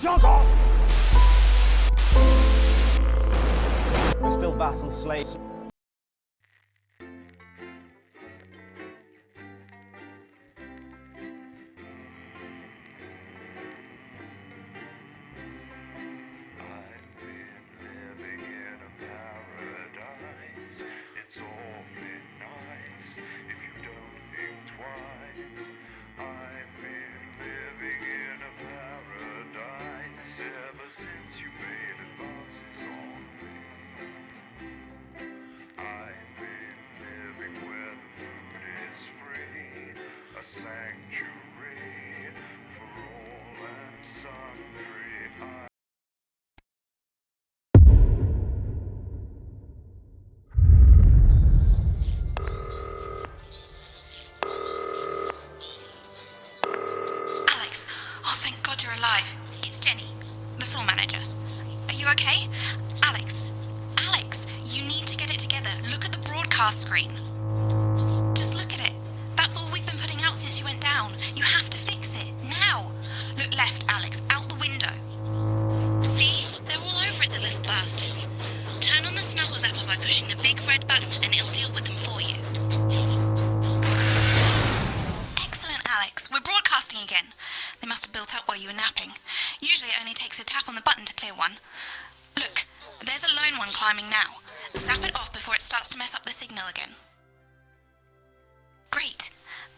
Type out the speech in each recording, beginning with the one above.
Jog off! We're still vassal slaves. Alive. It's Jenny, the floor manager. Are you okay? Alex, you need to get it together. Look at the broadcast screen. Just look at it. That's all we've been putting out since you went down. You have to fix it, now. Look left, Alex, out the window. See? They're all over it, the little bastards. Turn on the Snuggles app by pushing the big red button and it'll deal with them for you. Excellent, Alex. We're broadcasting again. They must have built up while you were napping. Usually it only takes a tap on the button to clear one. Look, there's a lone one climbing now. Zap it off before it starts to mess up the signal again. Great.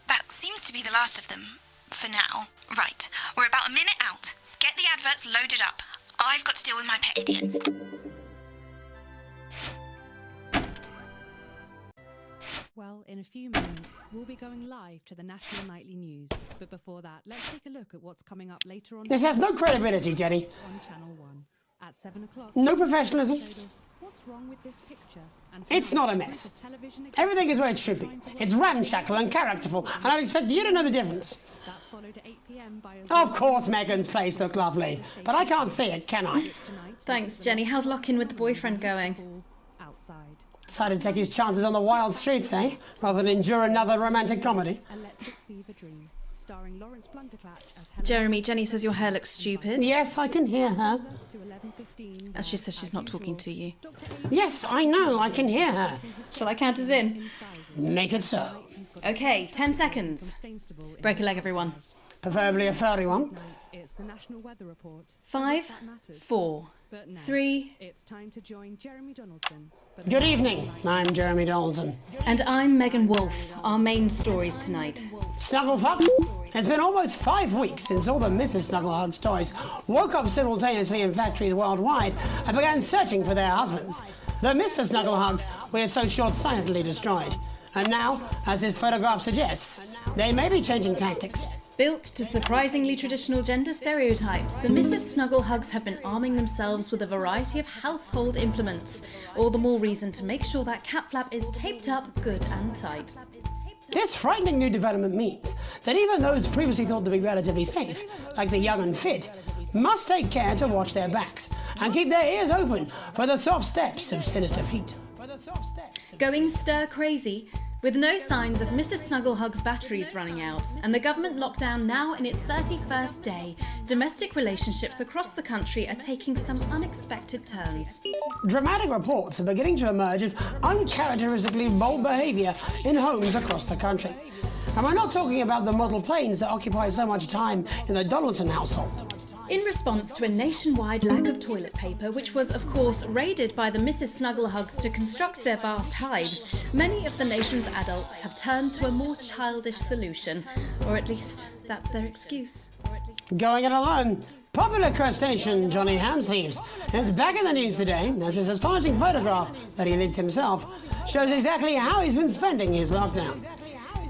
That seems to be the last of them. For now. Right. We're about a minute out. Get the adverts loaded up. I've got to deal with my pet idiot. Well, in a few moments, we'll be going live to the National Nightly News. But before that, let's take a look at what's coming up later on. This has no credibility, Jenny. On Channel 1 at 7 o'clock. No professionalism. What's wrong with this picture? And it's not a mess. Everything is where it should be. It's ramshackle and characterful, and I expect you to know the difference. That's followed at 8 p.m. by Of course Megan's place looked lovely, but I can't see it, can I? Thanks, Jenny. How's lock-in with the boyfriend going? Outside. Decided to take his chances on the wild streets, eh? Rather than endure another romantic comedy. Electric Fever Dream, starring Lawrence Blunderclatch as Jeremy, Jenny says your hair looks stupid. Yes, I can hear her. As she says she's not talking to you. Yes, I know, I can hear her. Shall I count us in? Make it so. Okay, 10 seconds. Break a leg, everyone. Preferably a furry one. It's the National Weather Report. 5, 4, 3. It's time to join Jeremy Donaldson. Good evening, I'm Jeremy Donaldson. And I'm Megan Wolfe. Our main stories tonight. Snugglefuck? It's been almost 5 weeks since all the Mrs. Snugglehug's toys woke up simultaneously in factories worldwide and began searching for their husbands. The Mr. Snugglehugs we have so short-sightedly destroyed. And now, as this photograph suggests, they may be changing tactics. Built to surprisingly traditional gender stereotypes, the Mrs. Snugglehugs have been arming themselves with a variety of household implements. All the more reason to make sure that cat flap is taped up good and tight. This frightening new development means that even those previously thought to be relatively safe, like the young and fit, must take care to watch their backs and keep their ears open for the soft steps of sinister feet. Going stir crazy, with no signs of Mrs. Snugglehug's batteries running out, and the government lockdown now in its 31st day, domestic relationships across the country are taking some unexpected turns. Dramatic reports are beginning to emerge of uncharacteristically bold behaviour in homes across the country. And we're not talking about the model planes that occupy so much time in the Donaldson household. In response to a nationwide lack of toilet paper, which was of course raided by the Mrs. Snugglehugs to construct their vast hives, many of the nation's adults have turned to a more childish solution, or at least that's their excuse. Going it alone. Popular crustacean Johnny Hamsleeves is back in the news today as his astonishing photograph that he leaked himself shows exactly how he's been spending his lockdown.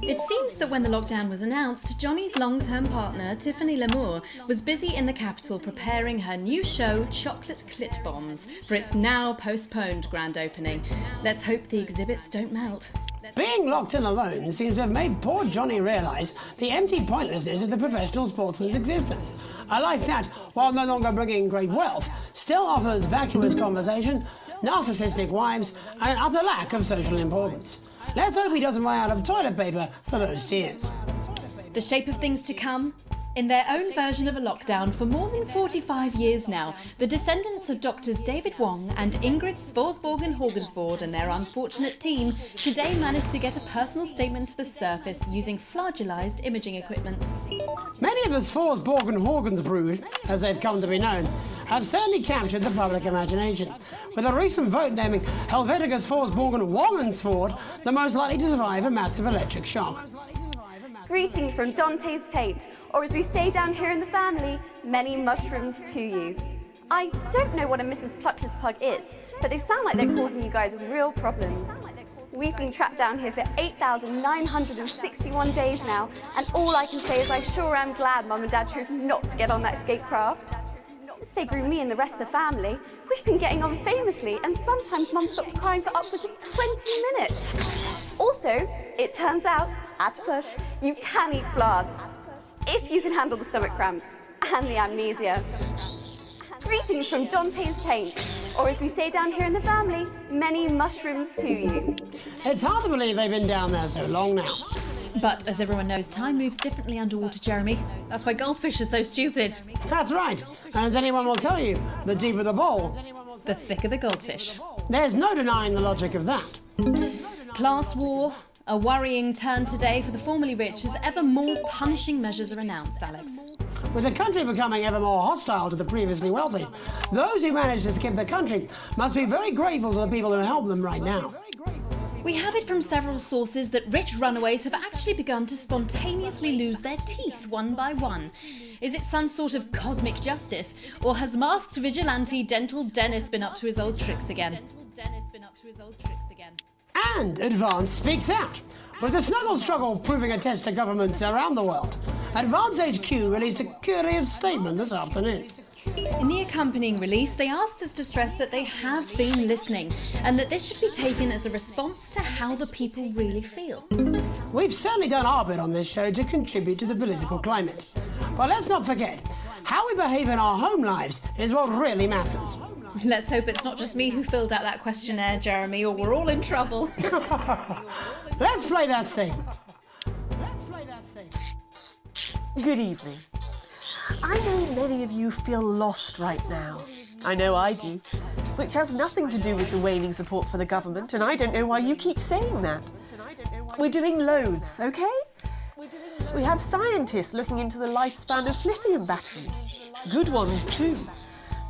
It seems that when the lockdown was announced, Johnny's long-term partner, Tiffany Lamour, was busy in the capital preparing her new show, Chocolate Clit Bombs, for its now postponed grand opening. Let's hope the exhibits don't melt. Being locked in alone seems to have made poor Johnny realise the empty pointlessness of the professional sportsman's existence. A life that, while no longer bringing great wealth, still offers vacuous conversation, narcissistic wives, and an utter lack of social importance. Let's hope he doesn't run out of toilet paper for those tears. The shape of things to come? In their own version of a lockdown for more than 45 years now, the descendants of Doctors David Wong and Ingrid Svorsborgen Horgensvoord and their unfortunate team today managed to get a personal statement to the surface using flagellized imaging equipment. Many of the Svorsborgen Horgensbrood, as they've come to be known, have certainly captured the public imagination, with a recent vote naming Helvetica Svorsborgen Wongensvoord the most likely to survive a massive electric shock. Greetings from Dante's Tate, or as we say down here in the family, many mushrooms to you. I don't know what a Mrs. Pluckless Pug is, but they sound like they're causing you guys real problems. We've been trapped down here for 8,961 days now, and all I can say is I sure am glad Mum and Dad chose not to get on that escape craft. Since they grew me and the rest of the family, we've been getting on famously, and sometimes Mum stops crying for upwards of 20 minutes. Also, it turns out, at a push, you can eat flards, if you can handle the stomach cramps and the amnesia. Greetings from Dante's Taint, or as we say down here in the family, many mushrooms to you. It's hard to believe they've been down there so long now. But as everyone knows, time moves differently underwater, Jeremy. That's why goldfish are so stupid. That's right, and as anyone will tell you, the deeper the bowl, The thicker the goldfish. there's no denying the logic of that. Class war, a worrying turn today for the formerly rich as ever more punishing measures are announced, Alex. With the country becoming ever more hostile to the previously wealthy, those who managed to skip the country must be very grateful to the people who help them right now. We have it from several sources that rich runaways have actually begun to spontaneously lose their teeth one by one. Is it some sort of cosmic justice, or has masked vigilante Dental Dennis been up to his old tricks again? And Advance speaks out. With the snuggle struggle proving a test to governments around the world, Advance HQ released a curious statement this afternoon. In the accompanying release, they asked us to stress that they have been listening, and that this should be taken as a response to how the people really feel. We've certainly done our bit on this show to contribute to the political climate. But let's not forget, how we behave in our home lives is what really matters. Let's hope it's not just me who filled out that questionnaire, Jeremy, or we're all in trouble. Let's play that statement. Good evening. I know many of you feel lost right now. I know I do. Which has nothing to do with the waning support for the government, and I don't know why you keep saying that. We're doing loads, okay? We have scientists looking into the lifespan of lithium batteries. Good ones too.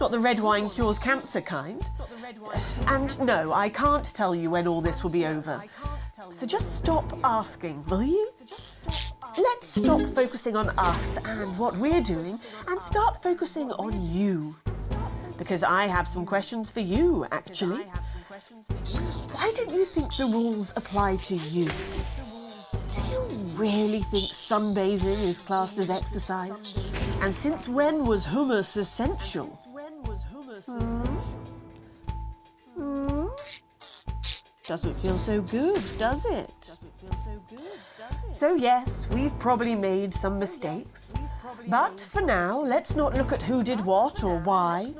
Not the red wine cures cancer kind. And no, I can't tell you when all this will be over. So just stop asking, will you? Let's stop focusing on us and what we're doing and start focusing on you. Because I have some questions for you, actually. Why don't you think the rules apply to you? Do you really think sunbathing is classed as exercise? And since when was hummus essential? Doesn't feel so good, does it? So yes, we've probably made some mistakes. But for now, let's not look at who did what or why.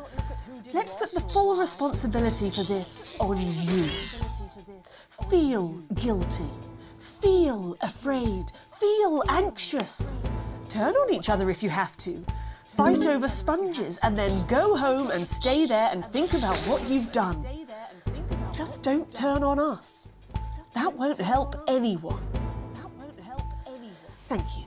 Let's put the full responsibility for this on you. Feel guilty. Feel afraid. Feel anxious. Turn on each other if you have to. Fight over sponges and then go home and stay there and think about what you've done. Just don't turn on us. That won't help anyone. Thank you.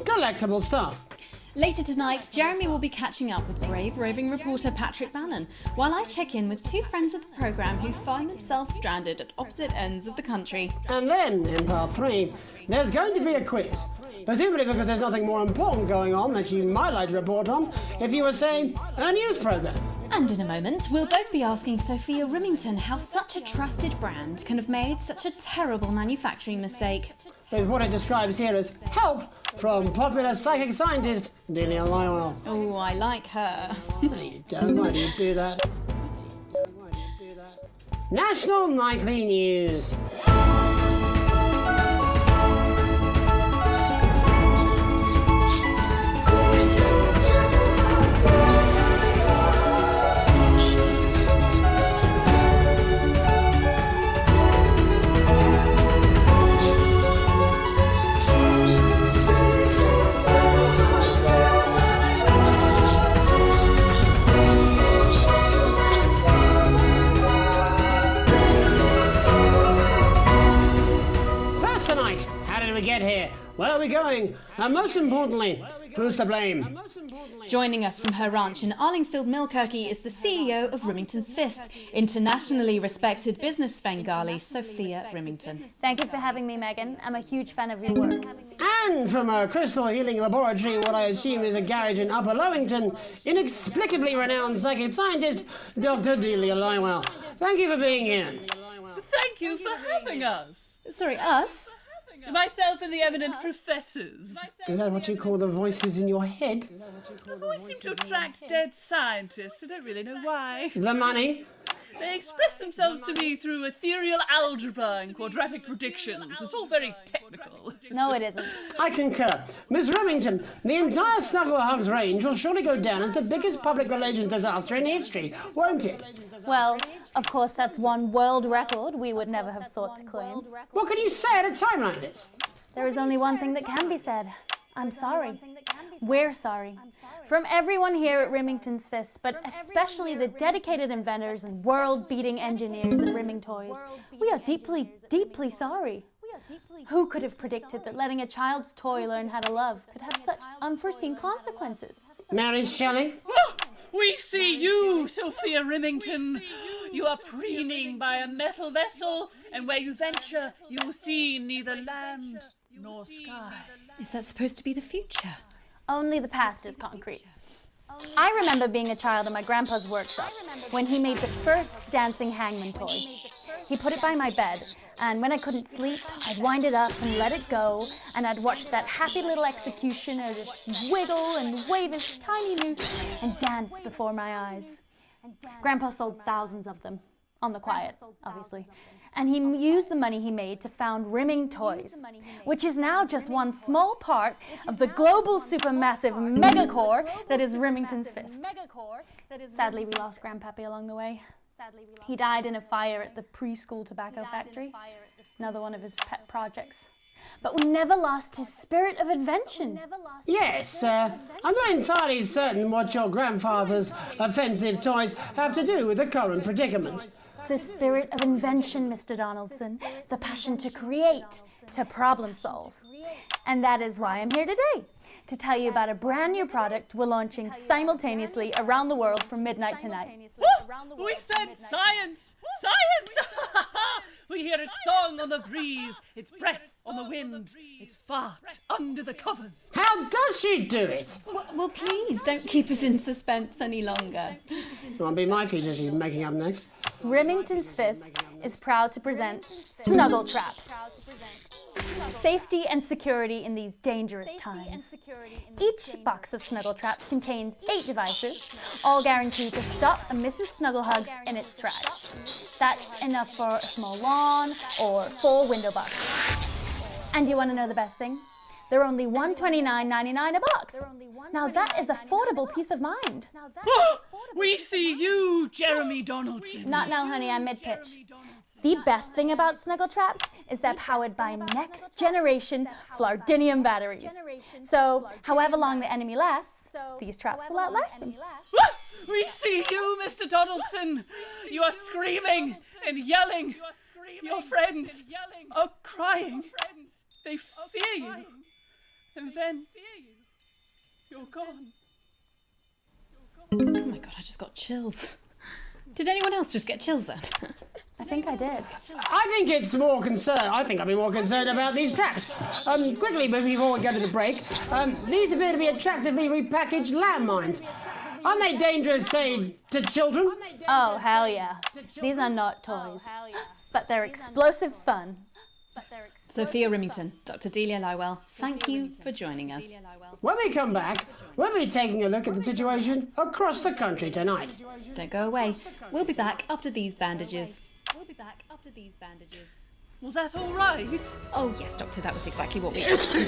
Delectable stuff. Later tonight, Jeremy will be catching up with brave roving reporter Patrick Bannon, while I check in with two friends of the programme who find themselves stranded at opposite ends of the country. And then, in part 3, there's going to be a quiz. Presumably because there's nothing more important going on that you might like to report on if you were, say, a news programme. And in a moment, we'll both be asking Sophia Rimington how such a trusted brand can have made such a terrible manufacturing mistake. With what it describes here as help from popular psychic scientist Delia Lyle. Oh, I like her. No, you don't. Why do you do that? National Nightly News. we going? And most importantly, who's to blame? Joining us from her ranch in Arlingsfield, Milkirky is the CEO of Rimington's Fist, internationally respected business Svengali, Sophia Rimington. Thank you for having me, Megan. I'm a huge fan of your work. And from a crystal healing laboratory, what I assume is a garage in Upper Lowington, inexplicably renowned psychic scientist, Dr. Delia Lywell. Thank you for being here. Thank you for having us. Sorry, us? Myself and the eminent professors. Is that what you call the voices in your head? The voice seem to attract dead scientists. I don't really know why. The money? They express themselves to me through ethereal algebra and quadratic predictions. It's all very technical. No, it isn't. I concur. Miss Remington, the entire Snugglehugs range will surely go down as the biggest public relations disaster in history, won't it? Well, of course, that's one world record we would never have sought to claim. What can you say at a time like this? There is only one thing that can be said. I'm sorry. We're sorry. From everyone here at Rimington's Fist, but especially the dedicated inventors and world-beating engineers at Rimming Toys, we are deeply, deeply sorry. Who could have predicted that letting a child's toy learn how to love could have such unforeseen consequences? Mary Shelley? We see you, Sophia Rimington. You are preening by a metal vessel, and where you venture, you will see neither land nor sky. Is that supposed to be the future? Only the past is concrete. I remember being a child in my grandpa's workshop when he made the first dancing hangman toy. He put it by my bed, and when I couldn't sleep, I'd wind it up and let it go, and I'd watch that happy little executioner just wiggle and wave his tiny noose and dance before my eyes. Grandpa sold thousands of them, on the quiet, obviously. And he used the money he made to found Rimming Toys, which is now just one small part of the global supermassive megacore that is Rimington's Fist. Sadly, we lost Grandpappy along the way. He died in a fire at the preschool tobacco factory, another one of his pet projects. But we never lost his spirit of invention. Yes, I'm not entirely certain what your grandfather's offensive toys have to do with the current predicament. The spirit of invention, Mr. Donaldson. The passion to create, to problem solve. And that is why I'm here today, to tell you about a brand new product we're launching simultaneously around the world from midnight tonight. We said science! Science! We hear its song on the breeze, its breath on the wind, its fart under the covers. How does she do it? Well, please, don't keep us in suspense any longer. It won't be my feature she's making up next. Rimington's Fist is proud to present Snuggle Traps. Safety and security in these dangerous times. Each box of Snuggle Traps contains 8 devices, all guaranteed to stop a Mrs. Snugglehug in its tracks. That's enough for a small lawn or 4 window boxes. And you want to know the best thing? They're only $129.99 a box. Now that is affordable peace of mind. We see you, Jeremy Donaldson. Not now, honey, I'm mid-pitch. The best thing about Snuggle Traps is they're powered by next generation Flardinium batteries. So, however long the enemy lasts, these traps will outlast them. We see you, Mr. Donaldson. You are screaming and yelling. Your friends are crying. They fear you. And then you're gone. Oh my god, I just got chills. Did anyone else just get chills then? I think I did. I think it's more concerned. I think I'd be more concerned about these traps. Quickly, before we go to the break, these appear to be attractively repackaged landmines. Aren't they dangerous, say, to children? Oh, hell yeah. These are not toys. But they're explosive fun. Sophia Rimington, Dr. Delia Lywell, thank you for joining us. When we come back, we'll be taking a look at the situation across the country tonight. Don't go away. We'll be back after these bandages. Was that all right? Oh yes, Doctor, that was exactly what we did. She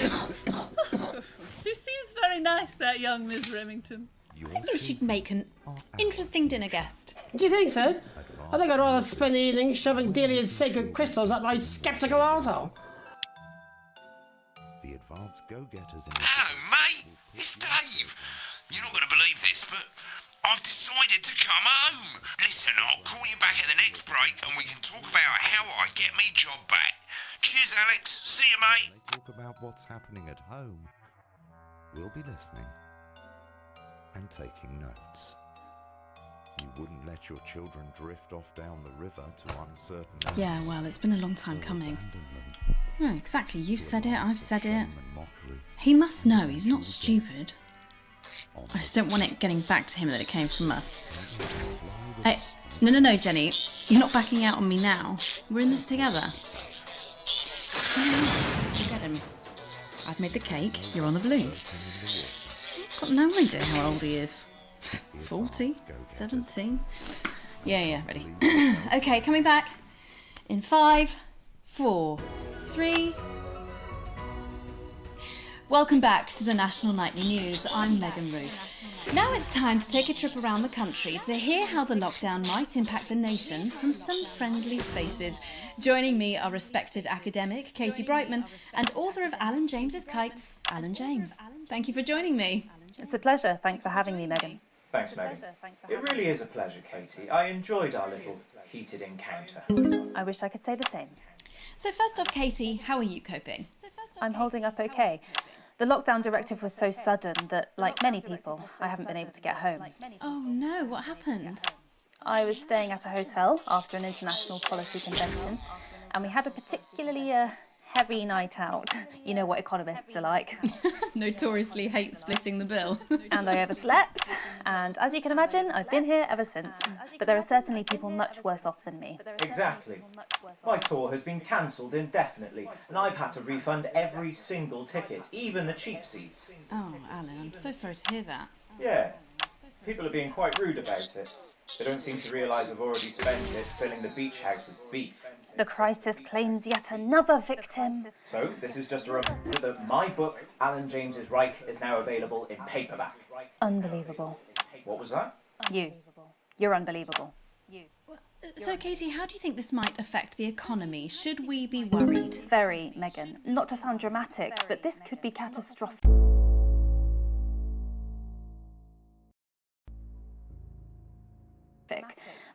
seems very nice, that young Miss Remington. I think she'd make an interesting dinner guest. Do you think so? I think I'd rather spend the evening shoving Delia's sacred crystals up my sceptical arsehole. The advanced go-getters in Hello, mate. It's Dave. You're not going to believe this, but I've decided to come home. Listen, I'll call you back at the next break and we can talk about how I get me job back. Cheers, Alex. See you, mate. They talk about what's happening at home. We'll be listening and taking notes. You wouldn't let your children drift off down the river to uncertain ends. Yeah, well, it's been a long time coming. Oh, exactly. You've said it, I've said it. He must know, he's not stupid. I just don't want it getting back to him that it came from us. Hey, no, Jenny. You're not backing out on me now. We're in this together. Forget him. I've made the cake, you're on the balloons. I've got no idea how old he is. 40? 17? Yeah, ready. Okay, coming back. In 5, 4, 3... Welcome back to the National Nightly News. I'm Megan Ruth. Now it's time to take a trip around the country to hear how the lockdown might impact the nation from some friendly faces. Joining me are respected academic Katie Brightman and author of Alan James's Kites, Alan James. Thank you for joining me. It's a pleasure. Thanks for having me, Megan. Thanks, Megan. It really is a pleasure, Katie. I enjoyed our little heated encounter. I wish I could say the same. So first off, Katie, how are you coping? I'm holding up okay. The lockdown directive was so sudden that, like many people, I haven't been able to get home. Oh no, what happened? I was staying at a hotel after an international policy convention, and we had a particularly heavy night out. You know what economists are like. Notoriously hate splitting the bill. And I overslept, and as you can imagine, I've been here ever since. But there are certainly people much worse off than me. Exactly. My tour has been cancelled indefinitely, and I've had to refund every single ticket, even the cheap seats. Oh, Alan, I'm so sorry to hear that. Yeah, people are being quite rude about it. They don't seem to realise I've already spent it filling the beach house with beef. The crisis claims yet another victim. So, this is just a reminder that my book, Alan James's Reich, is now available in paperback. Unbelievable. What was that? You're unbelievable. So, Katie, how do you think this might affect the economy? Should we be worried? Very, Megan. Not to sound dramatic, but this could be catastrophic.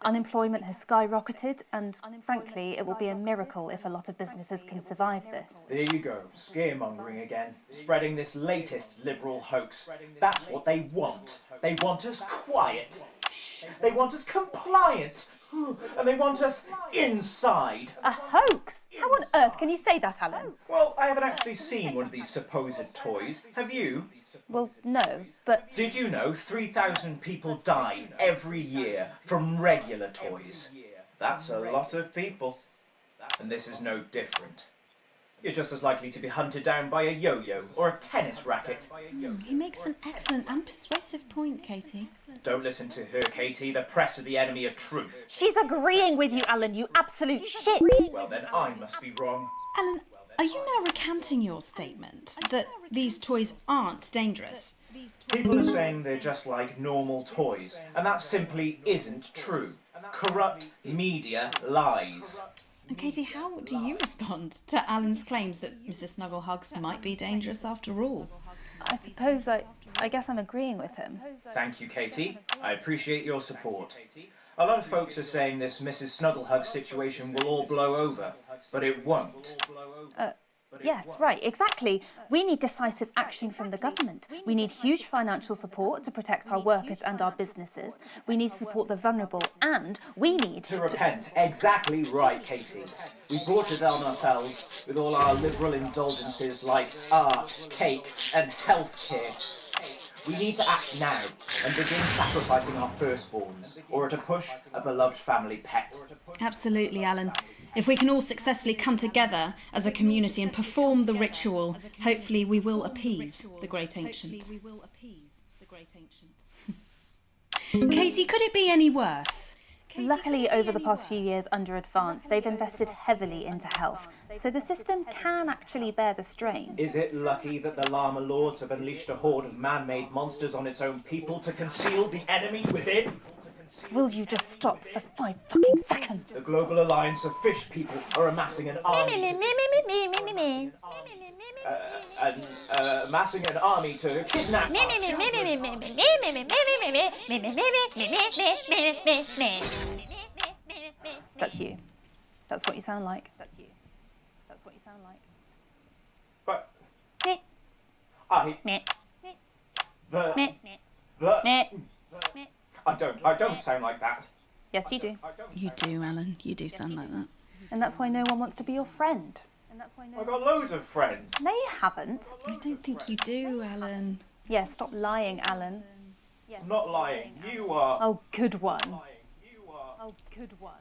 Unemployment has skyrocketed, and frankly, it will be a miracle if a lot of businesses can survive this. There you go, scaremongering again, spreading this latest liberal hoax. That's what they want. They want us quiet. They want us compliant. And they want us inside. A hoax? How on earth can you say that, Alan? Well, I haven't actually seen one of these supposed toys. Have you? Well, no, but... Did you know 3,000 people die every year from regular toys? That's a lot of people. And this is no different. You're just as likely to be hunted down by a yo-yo or a tennis racket. He makes an excellent and persuasive point, Katie. Don't listen to her, Katie. The press are the enemy of truth. She's agreeing with you, Alan, you absolute shit! Well, then I must be wrong. Alan, are you now recanting your statement that these toys aren't dangerous? People are saying they're just like normal toys, and that simply isn't true. Corrupt media lies. And Katie, how do you respond to Alan's claims that Mrs. Snugglehugs might be dangerous after all? I suppose I guess I'm agreeing with him. Thank you, Katie. I appreciate your support. A lot of folks are saying this Mrs. Snugglehug situation will all blow over, but it won't. Yes, right, exactly. We need decisive action from the government. We need huge financial support to protect our workers and our businesses. We need to support the vulnerable, and we need to repent. Exactly right, Katie. We brought it on ourselves with all our liberal indulgences like art, cake, and healthcare. We need to act now and begin sacrificing our firstborns, or at a push, a beloved family pet. Absolutely, Alan. If we can all successfully come together as a community and perform the ritual, hopefully we will appease the great ancient. Katie, could it be any worse? Luckily, over the past few years under Advance, they've invested heavily into health, so the system can actually bear the strain. Is it lucky that the Llama Lords have unleashed a horde of man-made monsters on its own people to conceal the enemy within? Will you just stop for 5 fucking seconds? The Global Alliance of Fish People are amassing an army amassing an army to kidnap That's you. That's what you sound like. That's you. what you sound like. But Meh. I Meh. the Meh. the Meh. I don't sound like that. Yes, you do. You do, Alan. You do sound like that. And that's why no one wants to be your friend. I've got loads of friends. No, you haven't. I don't think you do, Alan. Yeah, stop lying, Alan. I'm not lying. You are. Oh, good one. You are. Oh, good one.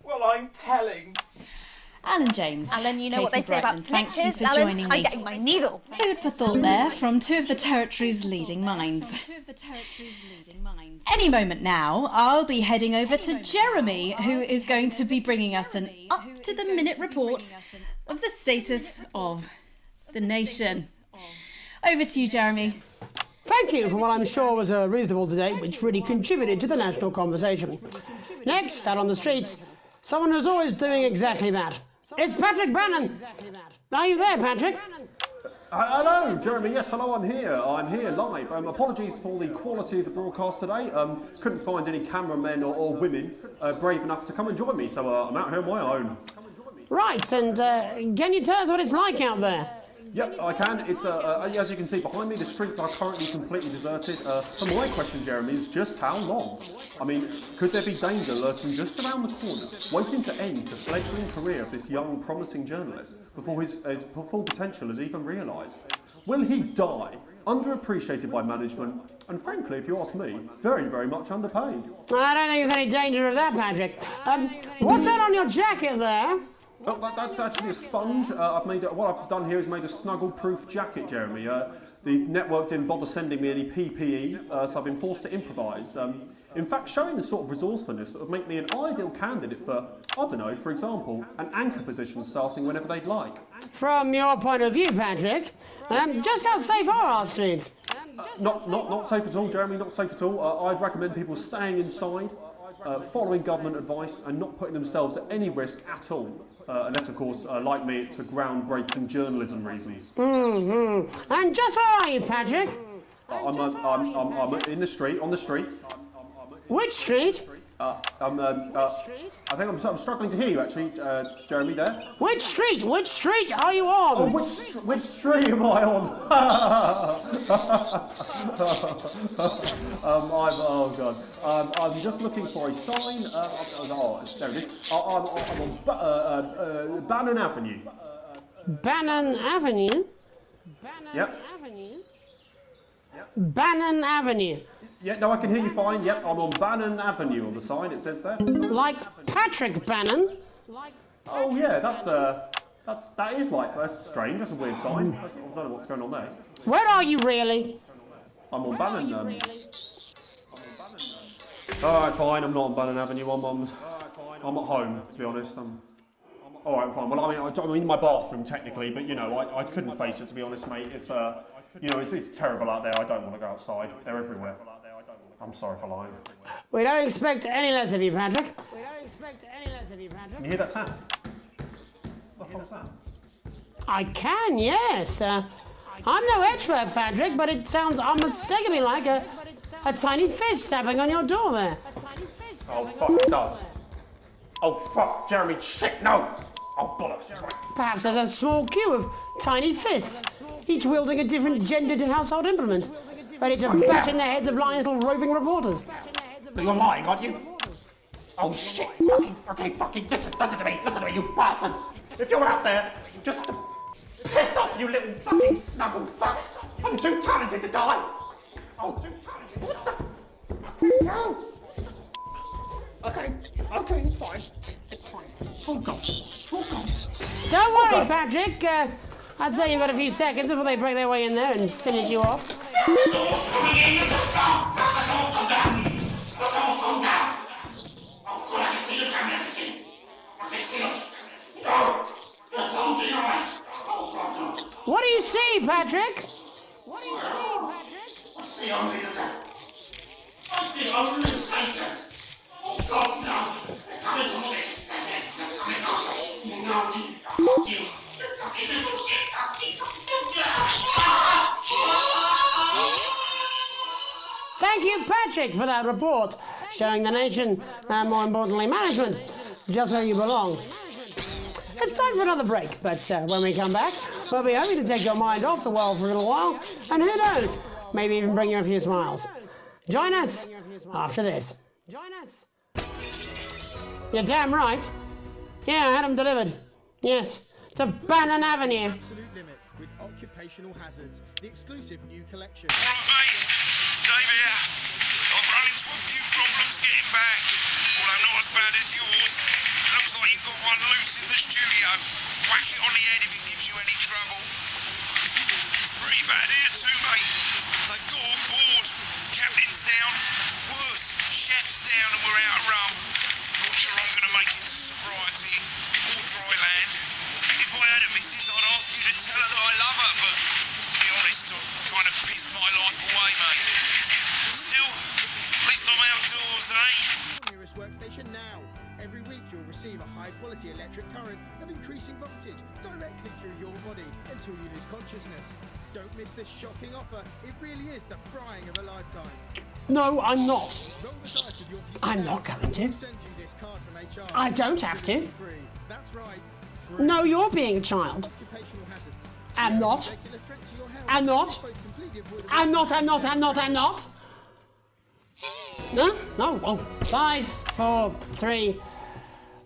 Well, I'm telling. Alan James. Alan, you know what they Katie say about Brightman, thank you snitches? for Alan, joining me. I'm getting my needle. Food for thought there from two of the territory's leading minds. Any moment now, I'll be heading over to Jeremy, who is going to be bringing us an up-to-the-minute report of the status of the nation. Over to you, Jeremy. Thank you for what I'm sure was a reasonable debate which really contributed to the national conversation. Next, out on the streets, someone who's always doing exactly that. It's Patrick Bannon. Are you there, Patrick? Hello, Jeremy. Yes, hello, I'm here. I'm here live. Apologies for the quality of the broadcast today. Couldn't find any cameramen or women brave enough to come and join me, so I'm out here on my own. Right, and can you tell us what it's like out there? Yep, I can. It's as you can see behind me, the streets are currently completely deserted. So my question, Jeremy, is just how long? I mean, could there be danger lurking just around the corner, waiting to end the fledgling career of this young, promising journalist before his full potential is even realised? Will he die, underappreciated by management, and frankly, if you ask me, very, very much underpaid? I don't think there's any danger of that, Patrick. What's that on your jacket there? Oh, that's actually a sponge. What I've done here is made a snuggle-proof jacket, Jeremy. The network didn't bother sending me any PPE, so I've been forced to improvise. In fact, showing the sort of resourcefulness that would make me an ideal candidate for, I don't know, for example, an anchor position starting whenever they'd like. From your point of view, Patrick, just how safe are our streets? Not safe at all, Jeremy, not safe at all. I'd recommend people staying inside, following government advice and not putting themselves at any risk at all. Unless, of course, like me, it's for groundbreaking journalism reasons. Mm-hmm. And just where are you, Patrick? I'm in the street, on the street. Which street? I think I'm struggling to hear you, actually, Jeremy, there. Which street? Which street are you on? Oh, which street am I on? Oh, God. I'm just looking for a sign. There it is. I'm on Bannon Avenue. Bannon Avenue? Yep. Bannon Avenue. Yeah, no, I can hear you fine. Yep, I'm on Bannon Avenue on the sign, it says there. Like Patrick Bannon? Oh, yeah, that is like, that's strange, that's a weird sign. I don't know what's going on there. Where are you really? I'm on Bannon. Alright, fine, I'm not on Bannon Avenue, I'm at home, to be honest. Alright, fine. Well, I'm in my bathroom, technically, but, you know, I couldn't face it, to be honest, mate. It's, it's terrible out there. I don't want to go outside. They're everywhere. I'm sorry for lying. We don't expect any less of you, Patrick. Can you hear that sound? What the hell's that? I can, yes. I'm no expert, Patrick, but it sounds unmistakably like a tiny fist tapping on your door there. Oh, fuck, it does. Oh, fuck, Jeremy, shit, no! Oh, bollocks. Perhaps there's a small queue of tiny fists, each wielding a different gendered household implement, ready to bash in the heads of lying little roving reporters. But you're lying, aren't you? Oh, shit, fucking, listen to me, you bastards! If you're out there, just piss off, you little fucking snuggle fuck! I'm too talented to die! Oh, too talented. What the fucking hell? Okay, it's fine. It's fine. Oh, God. Don't worry, Patrick. I'd say you've got a few seconds before they break their way in there and finish you off. What do you see, Patrick? I see only the devil. I see only Satan. Oh, God, no. They're coming to all this. They're coming off. No, you fucking little shit. Thank you, Patrick, for that report, showing the nation, and more importantly, management, just where you belong. it's time for another break, but when we come back, we'll be hoping to take your mind off the world for a little while, and who knows, maybe even bring you a few smiles. Join us after this. Join us. You're damn right. Yeah, I had them delivered. Yes, to Bannon Avenue. Absolute limit with occupational hazards, the exclusive new collection. Alright, mate. Dave here. I've run into a few problems getting back, although not as bad as yours. Looks like you've got one loose in the studio. Whack it on the head if it gives you any trouble. It's pretty bad here too, mate. They've got on board. Captain's down. Worse, chef's down and we're out of rum. Not sure I'm going to make it to sobriety or dry land. If I had a missus, I'd ask you to tell her that I love her, but to be honest, I've kind of pissed my life away, mate. Still, at least I'm outdoors, eh? Nearest workstation now. Every week you'll receive a high-quality electric current of increasing voltage directly through your body until you lose consciousness. Don't miss this shocking offer. It really is the frying of a lifetime. No, I'm not. Roll the dice with your future. I'm not going to. We'll send you this card from HR. I don't have to. Free. That's right. No, you're being a child. Occupational hazards. I'm not. Regular threat to your health. I'm not. Both completely avoidable. I'm not. No? Oh, 5, 4, 3.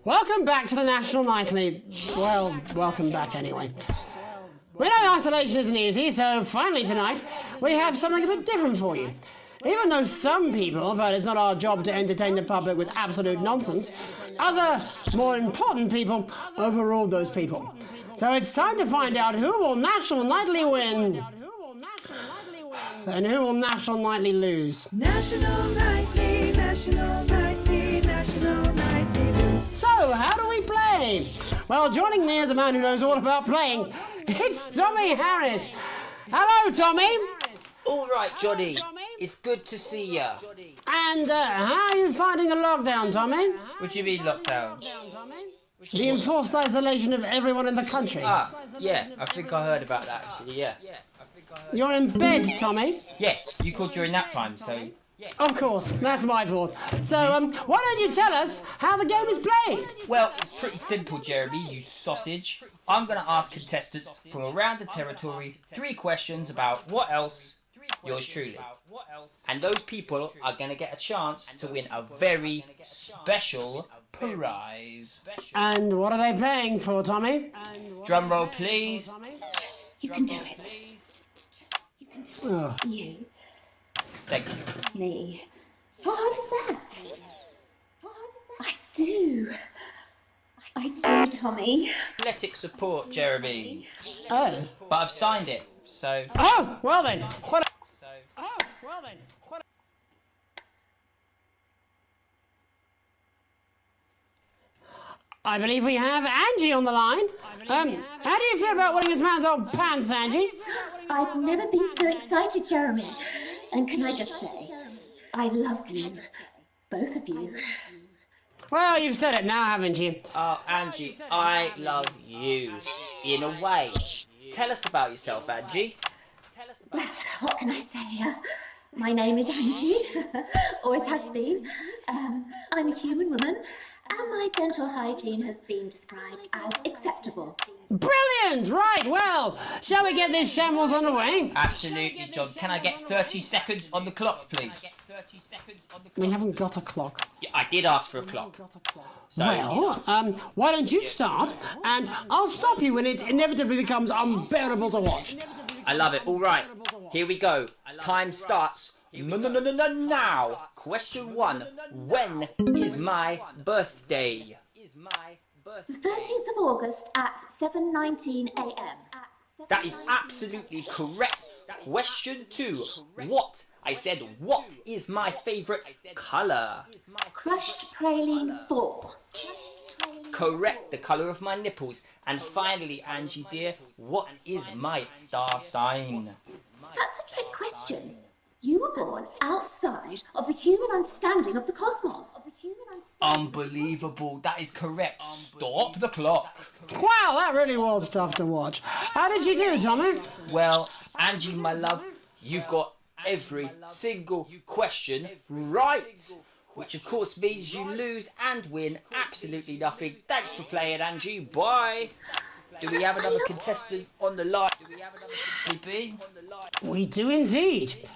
Welcome back to the National Nightly. Well, welcome back anyway. We know isolation isn't easy, so finally tonight we have something a bit different for you. Even though some people felt it's not our job to entertain the public with absolute nonsense, other, more important people overruled those people. So it's time to find out who will National Nightly win and who will National Nightly lose. National Nightly, National Nightly, National Nightly lose. So, how do we play? Well, joining me is a man who knows all about playing. It's Tommy Harris. Hello, Tommy. All right, Johnny. It's good to see ya. And how are you finding the lockdown, Tommy? What do you mean lockdown? The enforced isolation of everyone in the country. Ah, yeah. I think I heard about that, actually, yeah. You're in bed, Tommy? Yeah, you called during nap time, so... Of course, that's my fault. So, why don't you tell us how the game is played? Well, it's pretty simple, Jeremy, you sausage. I'm going to ask contestants from around the territory 3 questions about what else, yours truly. And those people are going to get a chance to win a very special prize. And what are they playing for, Tommy? Drum roll, please. You can do it. Oh. You. Thank you. Me. How hard is that? I do. I do, Tommy. Athletic support, Jeremy. Oh. But I've signed it, so... Oh, well then. I believe we have Angie on the line. How do you feel about winning this man's old pants, Angie? I've never been so excited, Jeremy. And can I just say, I love you. Both of you. Well, you've said it now, haven't you? Oh, Angie, I love you. In a way. Tell us about yourself, Angie. Well, what can I say? My name is Angie. Always has been. I'm a human woman. And my dental hygiene has been described as acceptable. Brilliant! Right, well, shall we get this shambles underway? Absolutely, John. Can I get 30 seconds on the clock, please? We haven't got a clock. Yeah, I did ask for a clock. So, Well, why don't you start, and I'll stop you when it inevitably becomes unbearable to watch. I love it. All right, here we go. Time starts now. Question 1. When is my birthday? The 13th of August at 7:19 a.m. That is absolutely correct. Question 2. What? I said, what is my favourite colour? Crushed praline 4. Correct, the colour of my nipples. And finally, Angie dear, what is my star sign? That's a trick question. You were born outside of the human understanding of the cosmos. Unbelievable, that is correct. Stop the clock. Wow, that really was tough to watch. How did you do, Tommy? Well, Angie, my love, you got every single question right. which of course means you lose and win absolutely nothing. Thanks for playing, Angie. Bye. Do we have another contestant on the line? PP? We do indeed.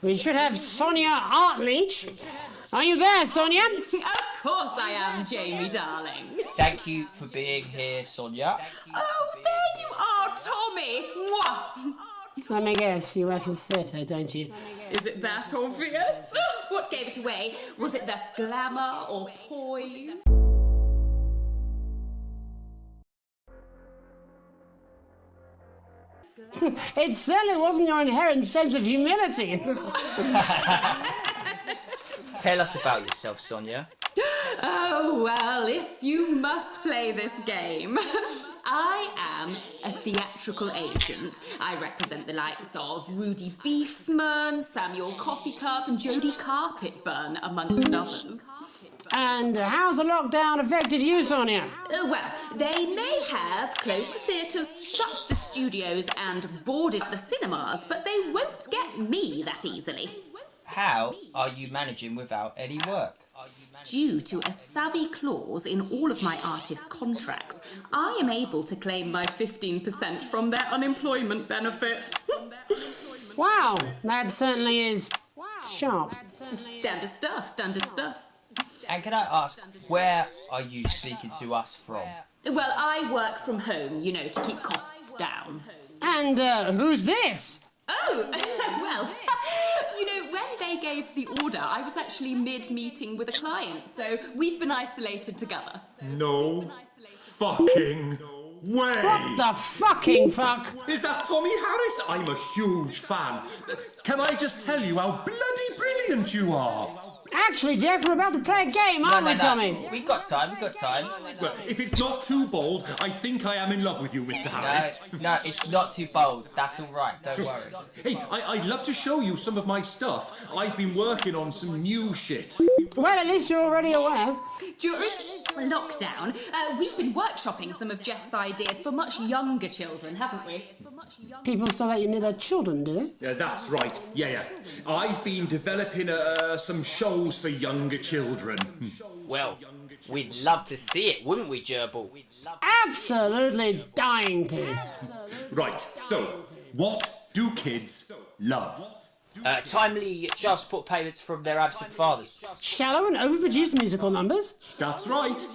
We should have Sonia Artleach. Are you there, Sonia? Of course I am, Jamie, darling. Thank you for being here, Sonia. Oh, there you are, Tommy. Mwah. Let me guess, you work in theatre, don't you? Is it that obvious? What gave it away? Was it the glamour or poise? It certainly wasn't your inherent sense of humility. Tell us about yourself, Sonia. Oh, well, if you must play this game. I am a theatrical agent. I represent the likes of Rudy Beefman, Samuel Coffeecup and Jodie Carpetburn, amongst others. And how's the lockdown affected you, Sonia? Well, they may have closed the theatres, shut the studios and boarded the cinemas, but they won't get me that easily. How are you managing without any work? Due to a savvy clause in all of my artist contracts, I am able to claim my 15% from their unemployment benefit. Wow, that certainly is sharp. Standard stuff, standard stuff. And can I ask, where are you speaking to us from? Well, I work from home, you know, to keep costs down. And who's this? Oh, well, you know, when they gave the order, I was actually mid-meeting with a client, so we've been isolated together. No fucking way! What the fucking fuck? Is that Tommy Harris? I'm a huge fan. Can I just tell you how bloody brilliant you are? Actually, Jeff, we're about to play a game, aren't we, Tommy? We've got time, Well, if it's not too bold, I think I am in love with you, Mr. Harris. No, it's not too bold. That's all right, don't worry. Hey, I'd love to show you some of my stuff. I've been working on some new shit. Well, at least you're already aware. During lockdown, we've been workshopping some of Jeff's ideas for much younger children, haven't we? People still let you near their children, do they? Yeah, that's right. Yeah. I've been developing some shows for younger children. Well, we'd love to see it, wouldn't we, Gerbil? Absolutely dying to. Right, so, what do kids love? Timely child support payments from their absent fathers. Shallow and overproduced musical numbers. That's right.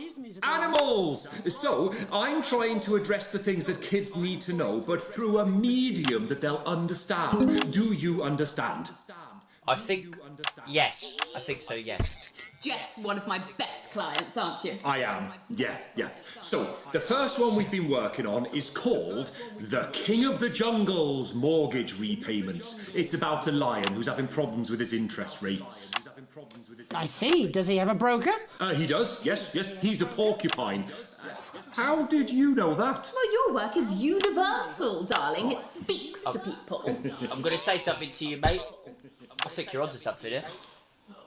Animals! So, I'm trying to address the things that kids need to know, but through a medium that they'll understand. Do you understand? I think so, yes. Jeff's one of my best clients, aren't you? I am, yeah. So, the first one we've been working on is called The King of the Jungle's Mortgage Repayments. It's about a lion who's having problems with his interest rates. I see. Does he have a broker? He does, yes. He's a porcupine. How did you know that? Well, your work is universal, darling. It speaks to people. I'm going to say something to you, mate. I think you're onto something here.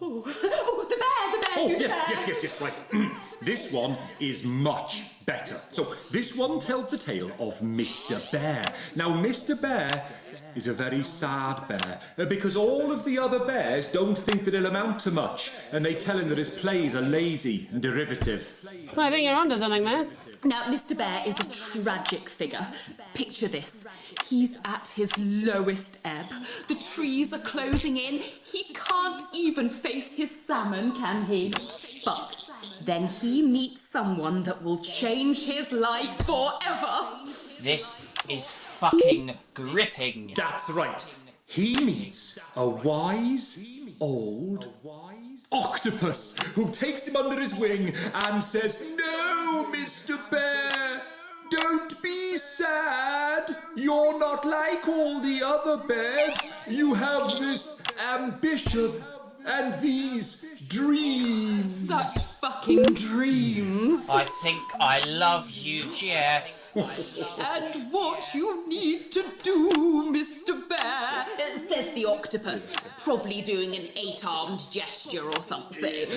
Oh, the bear, Oh, yes, right. This one is much better. So, this one tells the tale of Mr. Bear. Now, Mr. Bear is a very sad bear, because all of the other bears don't think that he'll amount to much, and they tell him that his plays are lazy and derivative. I think you're onto something there. Now, Mr. Bear is a tragic figure. Picture this. He's at his lowest ebb. The trees are closing in. He can't even face his salmon, can he? But then he meets someone that will change his life forever. This is fucking gripping. That's right. He meets a wise old octopus who takes him under his wing and says, "No, Mr. Bear, don't be sad. You're not like all the other bears. You have this ambition and these dreams." Such fucking dreams. I think I love you, Jeff. And what you need to do, Mr. Bear, says the octopus, probably doing an 8-armed gesture or something.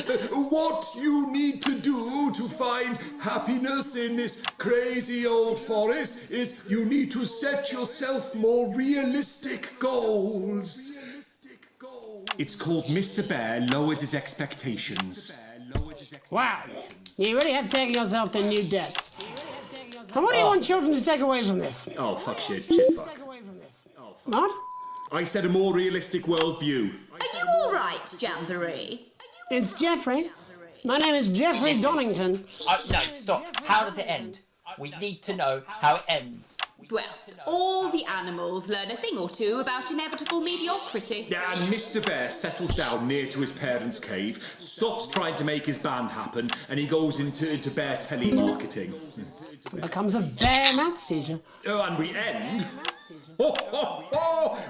What you need to do to find happiness in this crazy old forest is you need to set yourself more realistic goals. It's called Mr. Bear Lowers His Expectations. Wow, you really have taken yourself to new depths. And what do you want children to take away from this? Oh, fuck shit, fuck. What? I said a more realistic worldview. Are you all right, Jamboree? It's Jeffrey. My name is Jeffrey Donington. No, stop. How does it end? We need to know how it ends. Well, all the animals learn a thing or two about inevitable mediocrity. And Mr. Bear settles down near to his parents' cave, stops trying to make his band happen, and he goes into bear telemarketing. Becomes a bear maths teacher. Oh, and we end...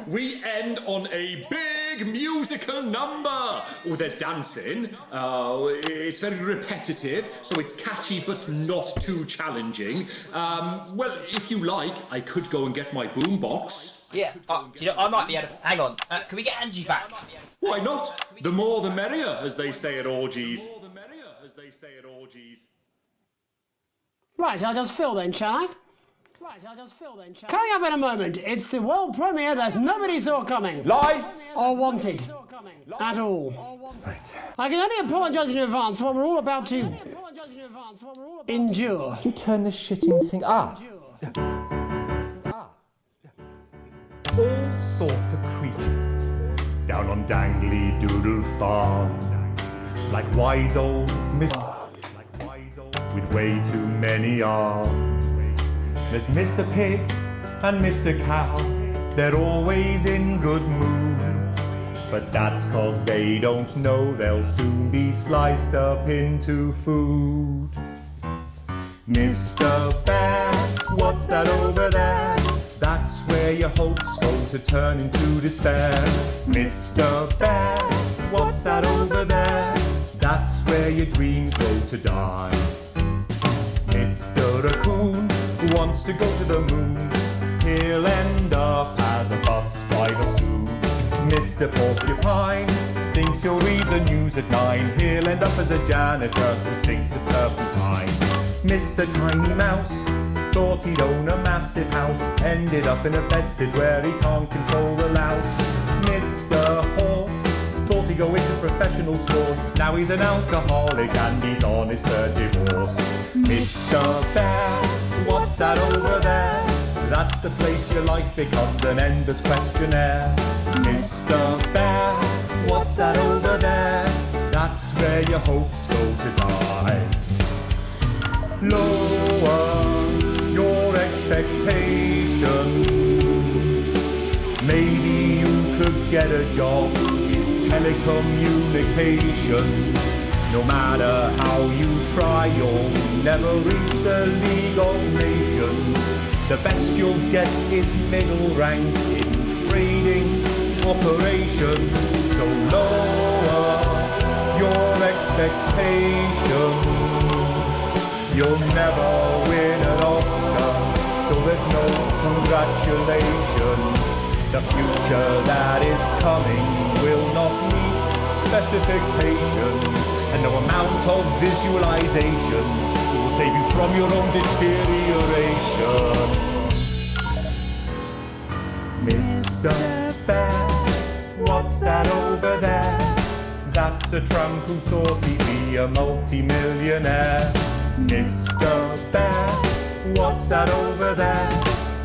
We end on a big musical number. Oh, there's dancing. It's very repetitive, so it's catchy but not too challenging. Well, if you like, I could go and get my boombox. Yeah, I might be able to... Hang on, can we get Angie back? Why not? The more the merrier, as they say at orgies. Right, I'll just fill then, shall I? Coming up in a moment, it's the world premiere that nobody saw coming. Lights! Or wanted. At all. Right. I can only apologise in advance for what we're all about to endure. You turn this shitting thing... All sorts of creatures down on Dangly Doodle Farm, like wise old Mr. with way too many arms. There's Mr. Pig and Mr. Cow, they're always in good moods, but that's 'cause they don't know they'll soon be sliced up into food. Mr. Bear, what's that over there? That's where your hopes go to turn into despair. Mr. Bear, what's that over there? That's where your dreams go to die. Mr. Raccoon wants to go to the moon. He'll end up as a bus driver soon. Mr. Porcupine thinks he'll read the news at 9. He'll end up as a janitor who stinks of turpentine. Mr. Tiny Mouse thought he'd own a massive house, ended up in a bedsit where he can't control the louse. Mr. Horse thought he'd go into professional sports, now he's an alcoholic and he's on his third divorce. Mr. Bear, what's that over there? That's the place your life becomes an endless questionnaire. Mr. Bear, what's that over there? That's where your hopes go to die. Lower your expectations. Maybe you could get a job in telecommunications. No matter how you try, you'll never reach the League of Nations. The best you'll get is middle rank in trading operations. So lower your expectations. You'll never win an Oscar, so there's no congratulations. The future that is coming will not meet specifications, and no amount of visualizations will save you from your own deterioration. Mr. Bear, what's that over there? That's a tramp who thought he'd be a multi-millionaire. Mr. Bear, what's that over there?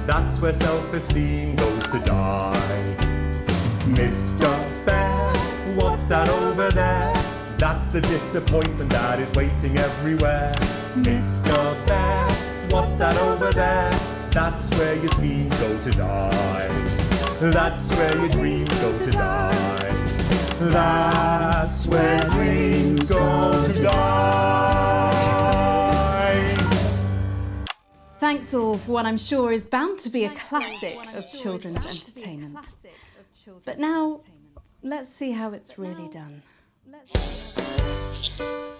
That's where self-esteem goes to die. Mr. Bear, what's that over there? That's the disappointment that is waiting everywhere. Mr. Bear, what's that over there? That's where your dreams go to die. That's where your dreams go to die. That's where dreams go to die. Thanks all for what I'm sure is bound to be a classic of children's entertainment. But now, let's see how it's really done.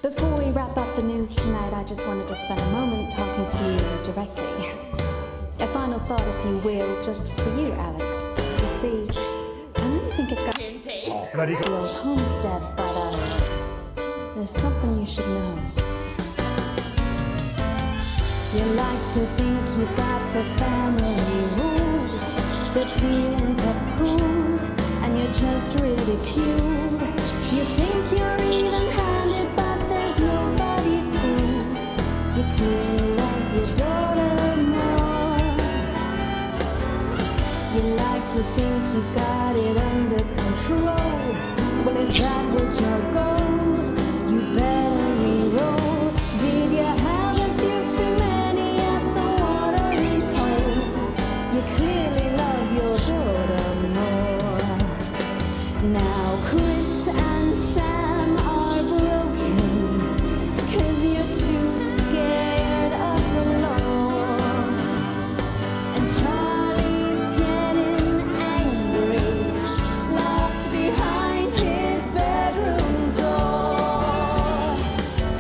Before we wrap up the news tonight, I just wanted to spend a moment talking to you directly. A final thought, if you will, just for you, Alex. You see, I know you think it's got the old homestead, but there's something you should know. You like to think you've got the family ruled, but feelings have cooled, and you're just ridiculed. You think you're even-handed, but there's nobody fooled. You clearly love your daughter more. You like to think you've got it under control. Well, if that was your goal, you better re-roll. Did you have a few too many at the watering hole? You clearly love your daughter more. Now Chris and Sam are broken, 'cause you're too scared of the law. And Charlie's getting angry, locked behind his bedroom door.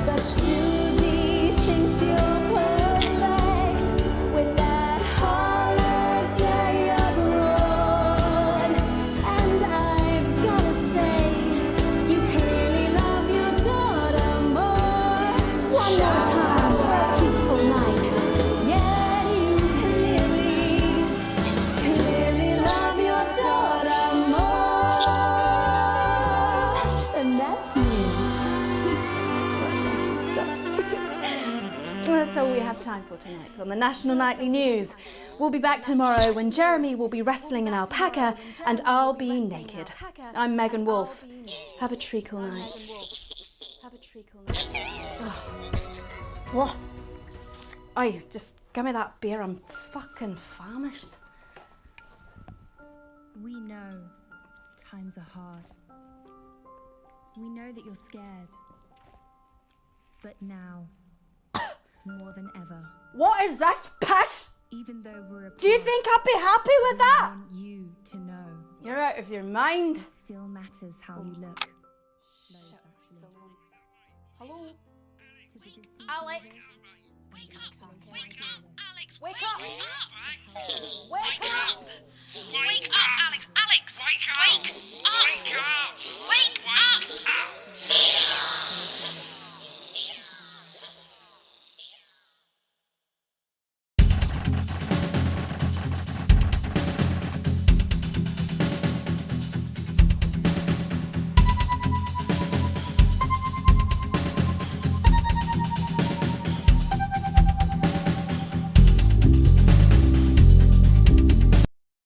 But Susie thinks you're perfect with that holiday abroad. And I've gotta say, you clearly love your daughter more. One more time for a peaceful night. Yeah, you clearly love your daughter more. And that's news. That's all we have time for tonight on the National Nightly News. We'll be back tomorrow when Jeremy will be wrestling an alpaca and I'll be naked. I'm Megan Wolf. Have a treacle night. What? Oi, just give me that beer. I'm fucking famished. We know times are hard. We know that you're scared. But now, more than ever, What is this piss? even though we're Do you apart, think I'd be happy with we that? want you to know You're out of your mind. it still matters how you look. Hello? Alex? Wake up! Wake up, Alex! Wake up! Wake up! Wake